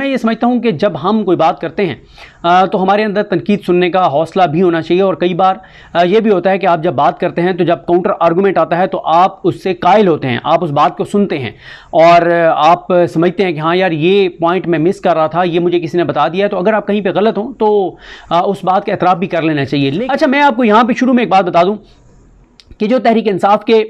मैं ये समझता हूँ कि जब हम कोई बात करते हैं तो हमारे अंदर तनकीद सुनने का हौसला भी होना चाहिए। और कई बार ये भी होता है कि आप जब बात करते हैं तो जब काउंटर आर्गूमेंट आता है तो आप उससे कायल होते हैं, आप उस बात को सुनते हैं और आप समझते हैं कि हाँ यार ये पॉइंट मैं मिस कर रहा था, ये मुझे किसी ने बता दिया है। तो अगर आप कहीं पर गलत हो तो उस बात का एतराफ़ भी कर लेना चाहिए। अच्छा, मैं आपको यहाँ पर शुरू में एक बात बता दूँ कि जो तहरीक इंसाफ के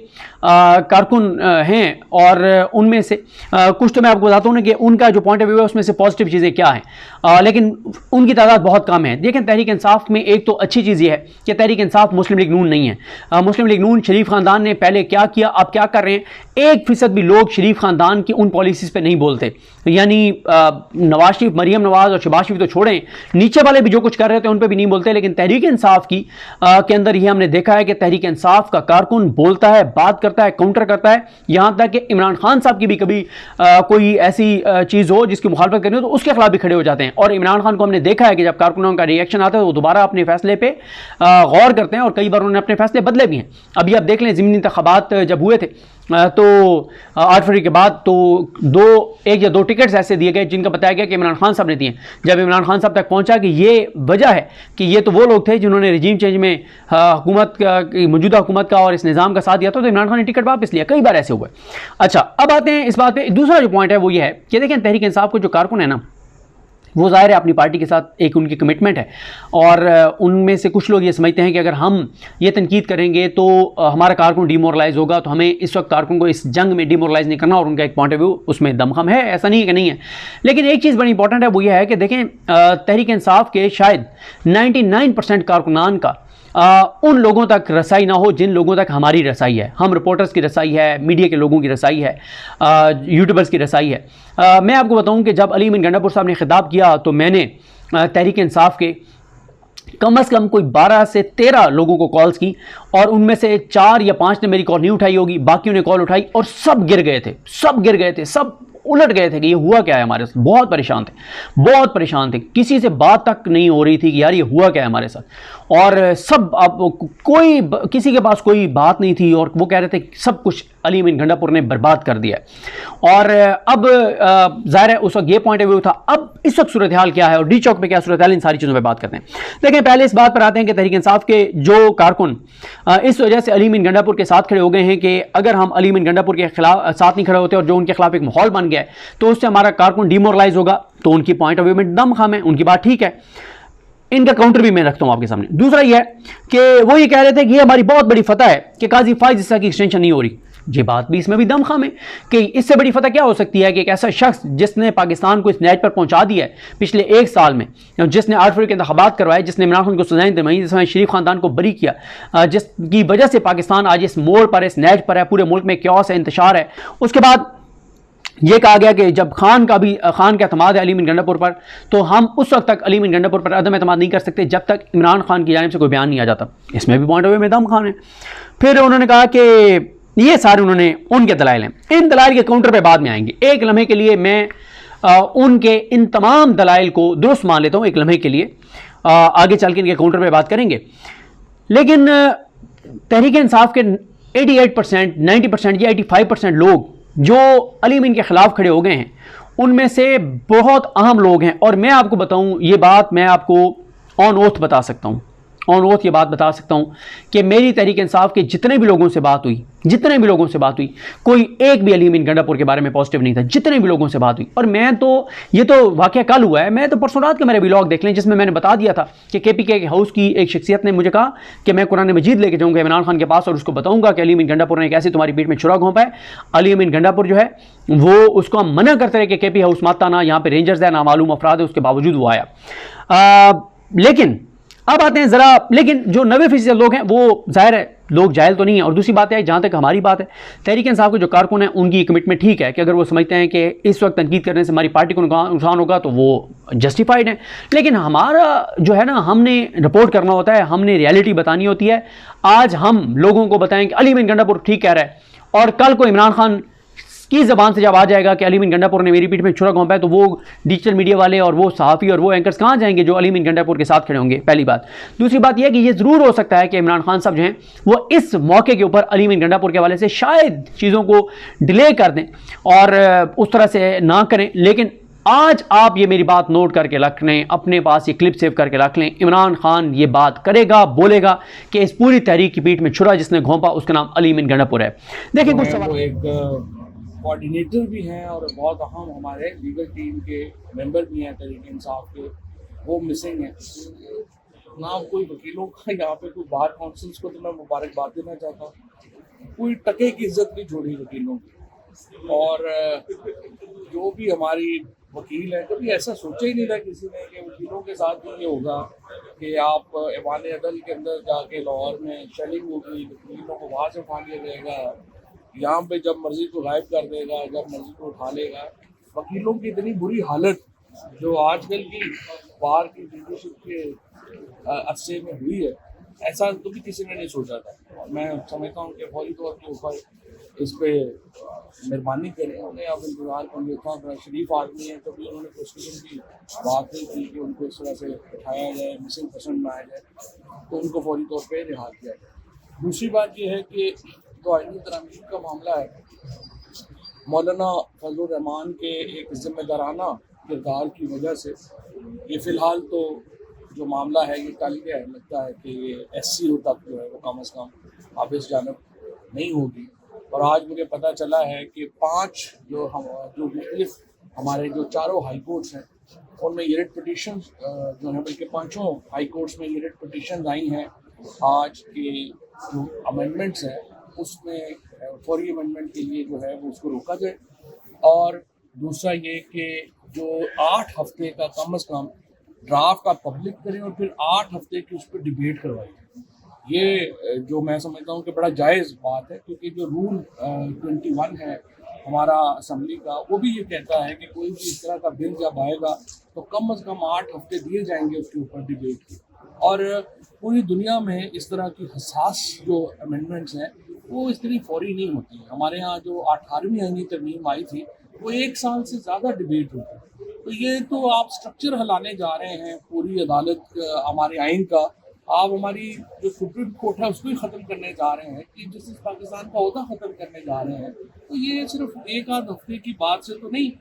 कारकुन हैं और उनमें से कुछ तो मैं आपको बताता हूँ ना कि उनका जो पॉइंट ऑफ व्यू है उसमें से पॉजिटिव चीज़ें क्या हैं, लेकिन उनकी तादाद बहुत कम है। देखें, तहरीक इंसाफ में एक तो अच्छी चीज़ ये है कि तहरीक इंसाफ मुस्लिम लीग नून नहीं है। मुस्लिम लीग नून शरीफ ख़ानदान ने पहले क्या किया, अब क्या कर रहे हैं, 1% भी लोग शरीफ ख़ानदान की उन पॉलिसीज़ पर नहीं बोलते। यानी नवाज शरीफ, मरीम नवाज और शहबाज शरीफ तो छोड़ें, नीचे वाले भी जो कुछ कर रहे थे उन पर भी नहीं बोलते। लेकिन तहरीक इंसाफ की के अंदर ये हमने देखा है कि तहरीक इंसाफ का कारकुन बोलता है, बात करता है, काउंटर करता है। यहां तक कि इमरान खान साहब की भी कभी कोई ऐसी चीज़ हो जिसकी मुखालफत करनी हो तो उसके खिलाफ भी खड़े हो जाते हैं। और इमरान खान को हमने देखा है कि जब कारकुनों का रिएक्शन आता है तो वो दोबारा अपने फैसले पे गौर करते हैं और कई बार उन्होंने अपने फैसले बदले भी हैं। अभी आप देख लें, ज़मीनी इंतखाबात जब हुए थे तो 8 फरवरी के बाद तो 1 या 2 टिकट्स ऐसे दिए गए जिनका बताया गया कि इमरान खान साहब ने दिए। जब इमरान खान साहब तक पहुंचा कि ये वजह है कि ये तो वो लोग थे जिन्होंने रजीम चेंज में हुकूमत का, मौजूदा हुकूमत का और इस निज़ाम का साथ दिया था, तो इमरान खान ने टिकट वापस लिया। कई बार ऐसे हुए। अच्छा, अब आते हैं इस बात पे। दूसरा जो पॉइंट है वो ये है कि देखें, तहरीक इंसाफ को जो कारकुन है ना, वो ज़ाहिर है अपनी पार्टी के साथ एक उनकी कमिटमेंट है और उनमें से कुछ लोग ये समझते हैं कि अगर हम ये तनकीद करेंगे तो हमारा कारकुन डिमोरलाइज होगा, तो हमें इस वक्त कारकुन को इस जंग में डिमोरलाइज नहीं करना। और उनका एक पॉइंट ऑफ व्यू उसमें दमखम है, ऐसा नहीं है कि नहीं है। लेकिन एक चीज़ बड़ी इंपॉर्टेंट है, वो ये है कि देखें, तहरीक इंसाफ के शायद 99% कारकुनान का उन लोगों तक रसाई ना हो जिन लोगों तक हमारी रसाई है। हम रिपोर्टर्स की रसाई है, मीडिया के लोगों की रसाई है, यूट्यूबर्स की रसाई है। मैं आपको बताऊं कि जब अली अमीन गंडापुर साहब ने खिताब किया तो मैंने तहरीक इंसाफ के कम से कम कोई 12 से 13 लोगों को कॉल्स की और उनमें से 4 या 5 ने मेरी कॉल नहीं उठाई होगी, बाकियों ने कॉल उठाई और सब गिर गए थे, सब उलट गए थे कि ये हुआ क्या है हमारे साथ। बहुत परेशान थे, किसी से बात तक नहीं हो रही थी कि यार ये हुआ क्या है हमारे साथ। और सब, अब कोई किसी के पास कोई बात नहीं थी और वो कह रहे थे सब कुछ अली अमीन गंडापुर ने बर्बाद कर दिया है। और अब ज़ाहिर है उस वक्त ये पॉइंट ऑफ व्यू था। अब इस वक्त सूरत हाल क्या है और डी चौक पे क्या सूरत हाल, इन सारी चीज़ों पे बात करते हैं। देखें, पहले इस बात पर आते हैं कि तहरीक इंसाफ के जो कारकुन इस वजह से अली अमीन गंडापुर के साथ खड़े हो गए हैं कि अगर हम अली अमीन गंडापुर के खिलाफ साथ नहीं खड़े होते और जो उनके खिलाफ एक माहौल बन गया है तो उससे हमारा कारकुन डिमोरलाइज होगा। तो उनकी पॉइंट ऑफ व्यू में दम खाम है, उनकी बात ठीक है। इनका काउंटर भी मैं रखता हूं आपके सामने। दूसरा यह है कि वो ये कह रहे थे कि ये हमारी बहुत बड़ी फतह है कि काजी फाइज ईसा की एक्सटेंशन नहीं हो रही। ये बात भी, इसमें भी दम खाम है कि इससे बड़ी फतह क्या हो सकती है कि एक ऐसा शख्स जिसने पाकिस्तान को इस नैज पर पहुंचा दिया है पिछले 1 साल में, जिसने 8 फरवरी के इंतखाबात करवाए, जिसने इमरान खान को सजाएं दिलवाई, जिसने शरीफ खानदान को बरी किया, जिसकी वजह से पाकिस्तान आज इस मोड़ पर, इस नैज पर है, पूरे मुल्क में क्योस है, इंतशार है। उसके बाद ये कहा गया कि जब खान का एतमाद है अली अमीन गंडापुर पर, तो हम उस वक्त तक अली अमीन गंडापुर पर अदम एतमाद नहीं कर सकते जब तक इमरान खान की जानिब से कोई बयान नहीं आ जाता। इसमें भी पॉइंट ऑफ व्यू में दम खान है। फिर उन्होंने कहा कि ये सारे उन्होंने उनके दलाइल हैं, इन दलाइल के काउंटर पे बाद में आएंगे। एक लम्हे के लिए मैं उनके इन तमाम दलाइल को दुरुस्त मान लेता हूँ, एक लम्हे के लिए, आगे चल के इनके काउंटर पे बात करेंगे। लेकिन तहरीक इंसाफ के 88%, 90% या 85% लोग जो अली अमीन के खिलाफ खड़े हो गए हैं, उनमें से बहुत अहम लोग हैं। और मैं आपको बताऊं, ये बात मैं आपको ऑन ओथ बता सकता हूं, ऑन ओथ ये बात बता सकता हूं कि मेरी तहरीक इंसाफ के जितने भी लोगों से बात हुई, कोई एक भी अली अमीन गंडापुर के बारे में पॉजिटिव नहीं था। जितने भी लोगों से बात हुई, और मैं तो, ये तो वाकया कल हुआ है, मैं तो परसों रात के मेरे व्लॉग देख लें जिसमें मैंने बता दिया था कि KPK के हाउस की एक शख्सियत ने मुझे कहा कि मैं कुरान मजीद लेके जाऊँगा इमरान खान के पास और उसको बताऊँगा कि अली अमीन गंडापुर ने कैसे तुम्हारी पीठ में छुरा घोंपा है। अली अमीन गंडापुर जो है वो, उसको हम मना करते रहे कि KP हाउस मत आना, यहाँ पर रेंजर्स है, नामालूम अफराद है, उसके बावजूद वो आया। लेकिन अब आते हैं ज़रा, लेकिन जो 90% लोग हैं वो ज़ाहिर है लोग जाहिल तो नहीं है। और दूसरी बात है, जहाँ तक हमारी बात है, तहरीक इंसाफ के जो कारकुन हैं उनकी कमिटमेंट ठीक है कि अगर वो समझते हैं कि इस वक्त तनकीद करने से हमारी पार्टी को नुकसान होगा तो वो जस्टिफाइड है। लेकिन हमारा जो है ना, हमने रिपोर्ट करना होता है, हमने रियलिटी बतानी होती है। आज हम लोगों को बताएं कि अली अमीन गंडापुर ठीक कह रहा है, और कल को इमरान खान की ज़बान से जब आ जाएगा कि अली अमीन गंडापुर ने मेरी पीठ में छुरा घोंपा है, तो वो डिजिटल मीडिया वाले और वो सहाफ़ी और वो एंकर्स कहाँ जाएंगे जो अली अमीन गंडापुर के साथ खड़े होंगे। पहली बात। दूसरी बात यह है कि ये ज़रूर हो सकता है कि इमरान खान साहब जो हैं वो इस मौके के ऊपर अली अमीन गंडापुर के हवाले से शायद चीज़ों को डिले कर दें और उस तरह से ना करें। लेकिन आज आप ये मेरी बात नोट करके रख लें, अपने पास ये क्लिप सेव करके रख लें, इमरान खान ये बात करेगा, बोलेगा कि इस पूरी तहरीक की पीठ में छुरा जिसने घोंपा उसका नाम अली मीन गंडापुर है। देखिए कुछ सवाल। एक कोऑर्डिनेटर भी हैं और बहुत अहम हमारे लीगल टीम के मेंबर भी हैं तहरीक इंसाफ के, वो मिसिंग हैं। ना कोई वकीलों का यहाँ पे कोई बार काउंसिल्स को तो मैं मुबारकबाद देना चाहता हूँ, कोई टके की इज्जत नहीं छोड़ी वकीलों की। और जो भी हमारी वकील है, कभी ऐसा सोचा ही नहीं था किसी ने कि वकीलों के साथ भी ये होगा कि आप ऐवान अदल के अंदर जाके लाहौर में शेलिंग होगी, वकीलों को वहाँ से उठा लिया जाएगा, यहाँ पे जब मर्जी को गायब कर देगा, जब मर्जी को उठा लेगा। वकीलों की इतनी बुरी हालत जो आजकल की बार की लीडरशिप के अरसे में हुई है, ऐसा कभी किसी ने नहीं सोचा था। मैं समझता हूँ कि फौरी तौर के ऊपर इस पर मेहरबानी करें, उन्हें अब इंतजार कर लिया था। बड़ा शरीफ आदमी है, कभी उन्होंने प्रोसिक्यूशन की बात नहीं की कि उनको इस तरह से उठाया जाए, मिसिंग पर्सन बनाया जाए, तो उनको फौरी तौर पर रिहा किया जाए। दूसरी बात यह है कि तो आईनी तरामीम का मामला है, मौलाना फजलुर रहमान के एक जिम्मेदाराना किरदार की वजह से ये फ़िलहाल तो जो मामला है ये टल गया है। लगता है कि ये SCO तक जो है वो कम अज़ कम अब इस जानब नहीं होगी। और आज मुझे पता चला है कि 5 जो मुख्तलिफ हमारे जो चारों हाई कोर्ट्स हैं उनमें ये रिट पिटीशन जो है, बल्कि 5 हाई कोर्ट्स में ये रिट पिटीशन आई हैं आज के जो अमेंडमेंट्स हैं उसमें फौरी अमेंडमेंट के लिए जो है वो उसको रोका जाए। और दूसरा ये कि जो 8 हफ्ते का कम अज़ कम ड्राफ्ट आप पब्लिक करें और फिर 8 हफ्ते की उस पर डिबेट करवाएं। ये जो मैं समझता हूँ कि बड़ा जायज़ बात है, क्योंकि जो रूल 21 है हमारा असम्बली का, वो भी ये कहता है कि कोई भी इस तरह का बिल जब आएगा तो कम अज़ कम 8 हफ्ते दिए जाएंगे उसके ऊपर डिबेट की। और पूरी दुनिया में इस तरह की हसास जो अमेंडमेंट्स हैं वो इस तरह फौरी नहीं होती। हमारे यहाँ जो 18वीं आईनी तरमीम आई थी वो 1 साल से ज़्यादा डिबेट होती। तो ये तो आप स्ट्रक्चर हिलाने जा रहे हैं पूरी अदालत हमारे आइन का, आप हमारी जो सुप्रीम कोर्ट है उसको ही ख़त्म करने जा रहे हैं, कि जस्टिस पाकिस्तान का ओहदा ख़त्म करने जा रहे हैं। तो ये सिर्फ 1 आध हफ्ते की बात से तो नहीं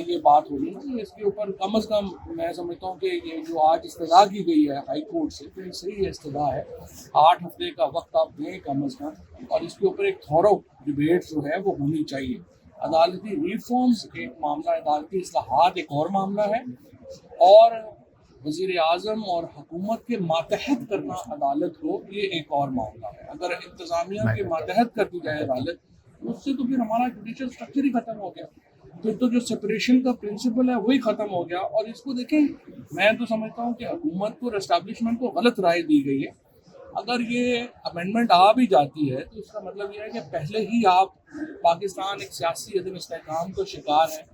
ये बात हो रही है। इसके ऊपर कम अज़ कम मैं समझता हूँ कि ये जो आज इस्तदा की गई है हाई कोर्ट से, तो सही इस्तदा है। 8 हफ्ते का वक्त आप दें कम अज़ कम, और इसके ऊपर एक थॉरो डिबेट जो है वो होनी चाहिए। अदालती रिफॉर्म्स एक मामला, अदालती इस्लाहात एक और मामला है, और वज़ीर आज़म और हुकूमत के मातहत करना अदालत को ये एक और मामला है। अगर इंतज़ामिया के मातहत कर दी जाए अदालत, उससे तो फिर हमारा जुडिशल स्ट्रक्चर ही ख़त्म हो गया, फिर तो जो सेपरेशन का प्रिंसिपल है वही ख़त्म हो गया। और इसको देखें, मैं तो समझता हूँ कि हुकूमत को और एस्टैब्लिशमेंट को गलत राय दी गई है। अगर ये अमेंडमेंट आ भी जाती है तो इसका मतलब ये है कि पहले ही आप पाकिस्तान एक सियासी अदम इस्तेहकाम का शिकार है,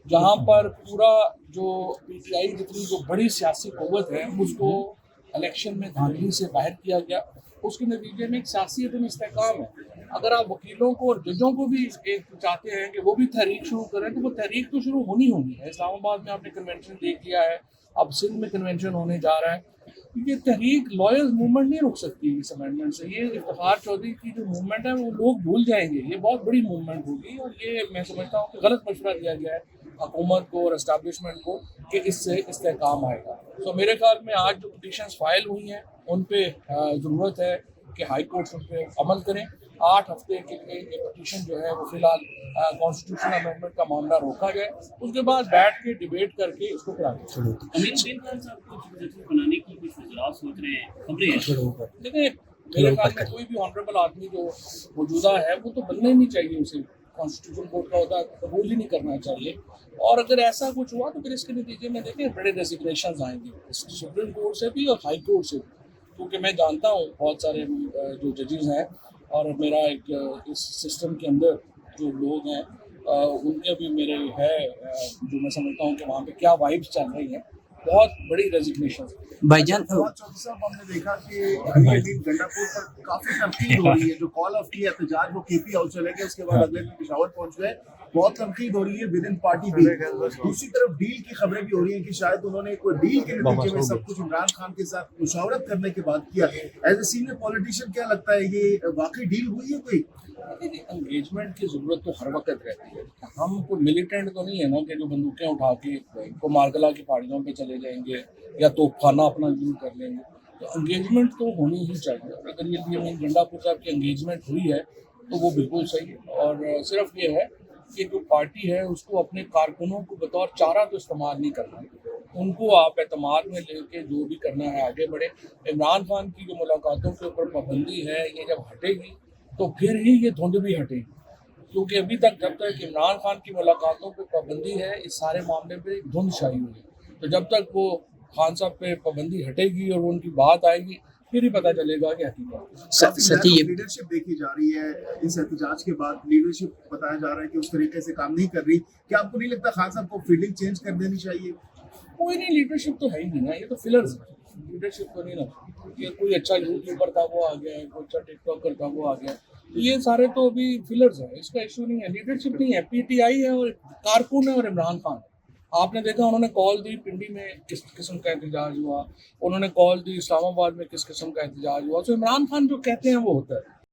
जहाँ पर पूरा जो PTI जितनी जो बड़ी सियासी क़ुव्वत है उसको इलेक्शन में धांधली से बाहर किया गया, उसके नतीजे में एक सियासी अदम इस्तेहकाम है। अगर आप वकीलों को और जजों को भी एक चाहते हैं कि वो भी तहरीक शुरू करें, तो वो तहरीक तो शुरू होनी है। इस्लामाबाद में आपने कन्वेंशन देख लिया है, अब सिंध में कन्वेंशन होने जा रहा है। ये तहरीक लॉयर्स मूवमेंट नहीं रुक सकती इस अमेंडमेंट से। ये इफ्तिखार चौधरी की जो मूवमेंट है वो लोग भूल जाएंगे, ये बहुत बड़ी मूवमेंट होगी। और ये मैं समझता हूँ कि गलत मशवरा दिया गया है हुकूमत को और एस्टैब्लिशमेंट को कि इससे इस्तेहकाम आएगा। तो मेरे ख्याल में आज जो पिटीशंस फाइल हुई हैं उन पर ज़रूरत है कि हाई कोर्ट्स उन पर अमल करें। 8 हफ्ते के लिए ये पिटीशन जो है वो फिलहाल कॉन्स्टिट्यूशन अमेंडमेंट का मामला रोका जाए, उसके बाद बैठ के डिबेट करके इसको करा दें। बनाने की कुछ सोच रहे हैं, देखिए मेरे ख्याल में कोई भी ऑनरेबल आदमी जो मौजूदा है वो तो बनना ही नहीं चाहिए, उसे कॉन्स्टिट्यूशन कोर्ट का होता कबूल ही नहीं करना चाहिए। और अगर ऐसा कुछ हुआ तो फिर इसके नतीजे में देखें बड़े रेजिग्नेशन आएंगे सुप्रीम कोर्ट से भी और हाई कोर्ट से भी, क्योंकि मैं जानता हूँ बहुत सारे जो जजेस हैं और मेरा एक इस सिस्टम के अंदर जो लोग हैं उनके भी मेरे है जो मैं समझता हूँ कि वहाँ पे क्या वाइब्स चल रही हैं, बहुत बड़ी रेजिग्नेशन। भाईजान साहब हमने देखा कि अली अमीन गंडापुर पर काफी तनकीद हो रही है। जो कॉल ऑफ की एहतजाज वो KP हाउस चले गए, उसके बाद अगले दिन पेशावर पहुंच गए, बहुत तनकीद हो रही है विद इन पार्टी भी। दूसरी तरफ डील की खबरें भी हो रही हैं कि शायद उन्होंने कोई डील के नतीजे में सब कुछ इमरान खान के साथ मुशावरत करने के बाद किया। एज ए सीनियर पॉलिटिशियन क्या लगता है, ये वाकई डील हुई है कोई? एंगेजमेंट की जरूरत तो हर वक्त रहती है। हम कोई मिलिटेंट तो नहीं है ना कि जो बंदूकें उठा के को मारगला की पहाड़ियों पे चले जाएंगे या तोपखाना अपना यूज कर लेंगे। तो एंगेजमेंट तो होनी ही चाहिए। अगर ये यमीन गंडापुर साहब की एंगेजमेंट हुई है तो वो बिल्कुल सही है। और सिर्फ ये है कि जो पार्टी है उसको अपने कारकुनों को बतौर चारा तो इस्तेमाल नहीं करना है। उनको आप एतमाद में लेके जो भी करना है आगे बढ़े। इमरान खान की जो मुलाकातों के ऊपर पाबंदी है, ये जब हटेगी तो फिर ही ये धुंध भी हटेगी। क्योंकि अभी तक जब तक इमरान खान की मुलाकातों पर पाबंदी है, इस सारे मामले पे धुंध छाई हुई है। तो जब तक वो खान साहब पे पाबंदी हटेगी और उनकी बात आएगी, फिर ही पता चलेगा कि हकीकत। लीडरशिप देखी जा रही है इस एहतजाज के बाद, लीडरशिप बताया जा रहा है कि उस तरीके से काम नहीं कर रही। क्या आपको नहीं लगता खान साहब को फील्डिंग चेंज कर देनी चाहिए? कोई नहीं, लीडरशिप तो है ही नहीं ना, ये तो फिलर्स है। लीडरशिप तो नहीं ना, ये कोई अच्छा यूट्यूबर था वो आ गया है, कोई अच्छा टिकटॉकर था वो आ गया, तो ये सारे तो अभी फिलर्स है। इसका इशू नहीं है, लीडरशिप नहीं है। पीटीआई है और कारकुन है और इमरान खान। आपने देखा उन्होंने कॉल दी पिंडी में किस किस्म का एहतजाज हुआ, उन्होंने कॉल दी इस्लामाबाद में किस किस्म का एहतजाज हुआ। तो इमरान खान जो कहते हैं वो होता है।